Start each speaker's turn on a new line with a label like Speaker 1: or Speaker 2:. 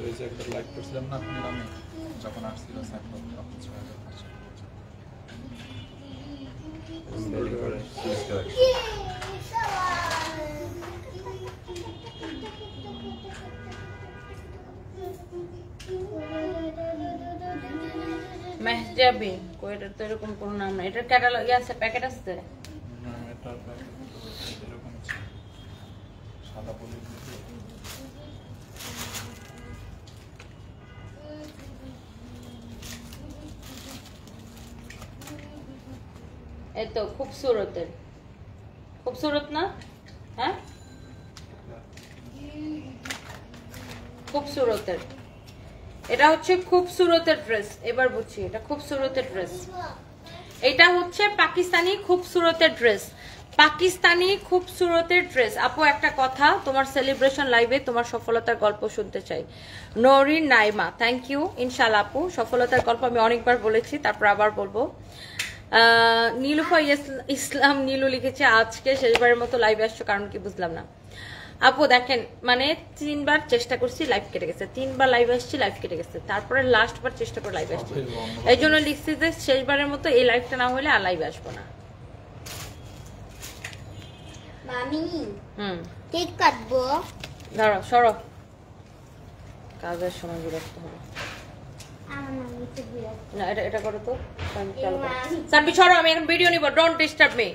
Speaker 1: পেজে একবার লাইক করছিলাম না আপনার নামে, যখন আসছিল সাইফুল তখন
Speaker 2: 6000 মেহজাবি কোয়েটা তো এরকম কোন নাম না, এটার ক্যাটালগ আছে, প্যাকেট আছে
Speaker 1: না, এটা এরকম সাদা পলি
Speaker 2: এই তো খুবসুরতের, খুবসুরত না? হ্যাঁ খুবসুরতের, এটা হচ্ছে খুবসুরতের ড্রেস। এবার বুঝছি এটা খুবসুরতের ড্রেস। এটা হচ্ছে পাকিস্তানি খুবসুরতের ড্রেস, পাকিস্তানি খুবসুরতের ড্রেস। আপু একটা কথা, তোমার সেলিব্রেশন লাইভে তোমার সফলতার গল্প শুনতে চাই। Norin Naima, thank you. ইনশাআল্লাহ আপু, সফলতার গল্প আমি অনেকবার বলেছি, তারপর আবার বলবো। নীলুফা ইসলাম নীলু লিখেছে আজকে শেষবারের মতো লাইভে আসছো, কারণ কি বুঝলাম না। আপু দেখেন, মানে 3 বার চেষ্টা করছি, লাইভ কেটে গেছে, 3 বার লাইভ আসছি, লাইভ কেটে গেছে, তারপরে লাস্ট বার চেষ্টা করে লাইভ আসছি। এই জন্য লিখছি যে শেষবারের মতো এই লাইভটা না হলে আর লাইভে আসবো না।
Speaker 3: মামি কেক কাটবো,
Speaker 2: ধরো সরো, কাজের সময় বিরক্ত হবে না। এটা করো তো, সানবি সরো, আমি এখন ভিডিও নিব, ডোন্ট ডিস্টার্ব মি।